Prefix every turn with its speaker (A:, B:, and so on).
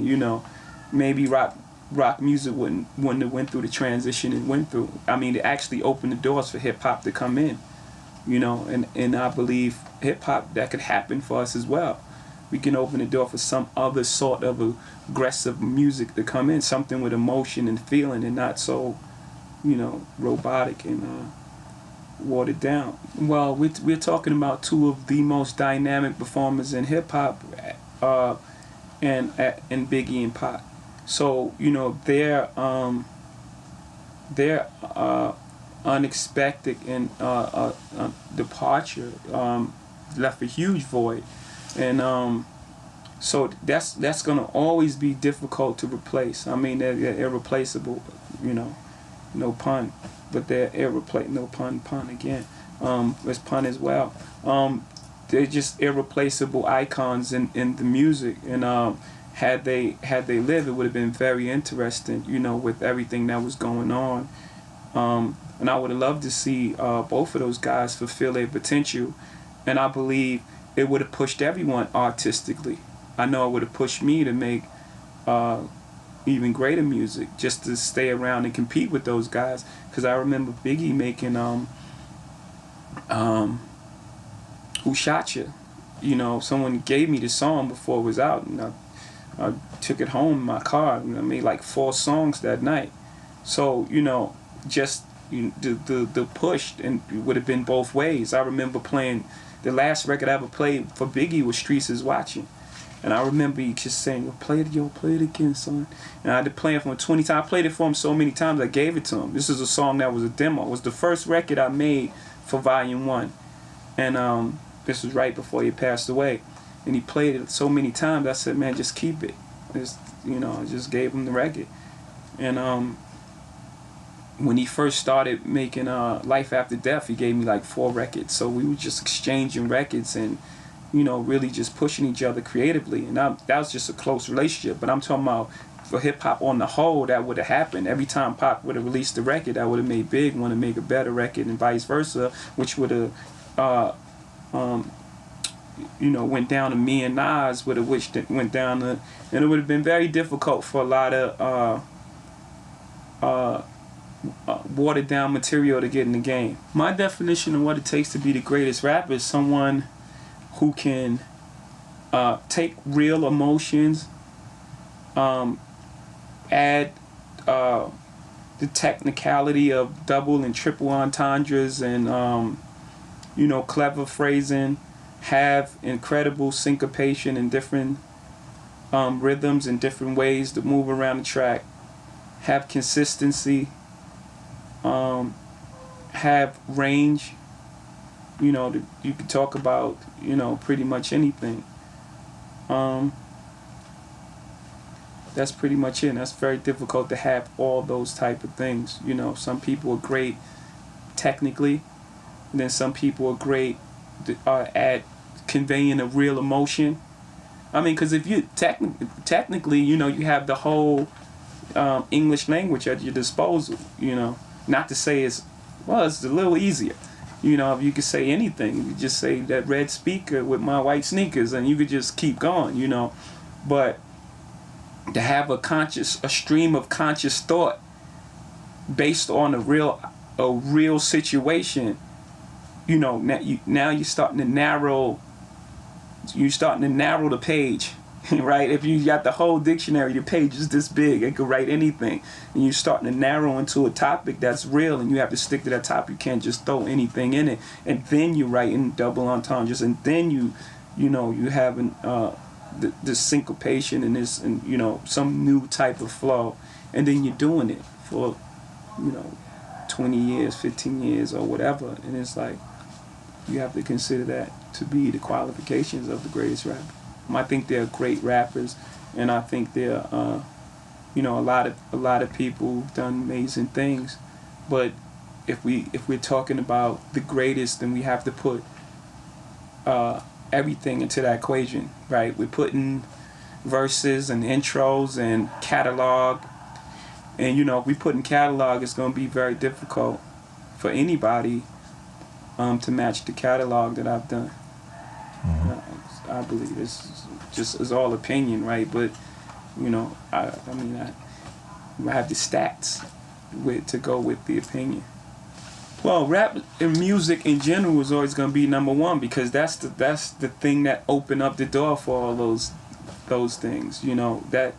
A: You know, maybe rock music wouldn't have went through the transition it went through. I mean, it actually opened the doors for hip hop to come in. You know, and I believe hip hop, that could happen for us as well. We can open the door for some other sort of aggressive music to come in, something with emotion and feeling, and not so, you know, robotic and watered down. Well, we're talking about two of the most dynamic performers in hip hop, and Biggie and Pac. So you know their unexpected and departure left a huge void, and so that's gonna always be difficult to replace. I mean, they're irreplaceable, you know, no pun, but they're irreplaceable. No pun again. There's pun as well. They're just irreplaceable icons in the music, and had they lived, it would have been very interesting, you know, with everything that was going on. And I would have loved to see both of those guys fulfill their potential, and I believe it would have pushed everyone artistically. I know it would have pushed me to make even greater music, just to stay around and compete with those guys. Because I remember Biggie making Who Shot Ya? You know, someone gave me the song before it was out, and I took it home in my car. You know, I made like 4 songs that night. So, you know, just the push, and it would have been both ways. I remember playing, the last record I ever played for Biggie was Streets Is Watching. And I remember he just saying, play it again, son. And I had to play it for him 20 times. I played it for him so many times I gave it to him. This is a song that was a demo. It was the first record I made for Volume 1. And this was right before he passed away. And he played it so many times, I said, man, just keep it. Just, you know, I just gave him the record. And when he first started making Life After Death, he gave me like 4 records. So we were just exchanging records and, you know, really just pushing each other creatively. And that was just a close relationship. But I'm talking about for hip-hop on the whole, that would have happened. Every time Pac would have released a record, that would have made Big want to make a better record, and vice versa, which would have, you know, went down to me and Nas, would have went down to, and it would have been very difficult for a lot of watered down material to get in the game. My definition of what it takes to be the greatest rapper is someone who can take real emotions, add the technicality of double and triple entendres and you know, clever phrasing, have incredible syncopation and different rhythms and different ways to move around the track, have consistency, have range. You know, you could talk about, you know, pretty much anything. That's pretty much it. And that's very difficult to have all those type of things. You know, some people are great technically, and then some people are great at conveying a real emotion. I mean, because if you technically, you know, you have the whole English language at your disposal. You know, not to say it's a little easier. You know, if you could say anything, you could just say that red speaker with my white sneakers, and you could just keep going. You know, but to have a stream of conscious thought based on a real situation, you know, now you're starting to narrow the page, right? If you got the whole dictionary, the page is this big, it could write anything, and you're starting to narrow into a topic that's real, and you have to stick to that topic. You can't just throw anything in it, and then you write in double entendres, and then you have the syncopation and this, and you know, some new type of flow, and then you're doing it for, you know, 20 years, 15 years, or whatever, and it's like you have to consider that to be the qualifications of the greatest rapper. I think they're great rappers, and I think they're, you know, a lot of people who've done amazing things, but if we're talking about the greatest, then we have to put everything into that equation, right? We're putting verses and intros and catalog, and you know, if we put in catalog, it's going to be very difficult for anybody to match the catalog that I've done. I believe it's all opinion, right? But You know, I mean, I have the stats to go with the opinion. Well, rap and music in general is always gonna be number one because that's the thing that opened up the door for all those things. You know, that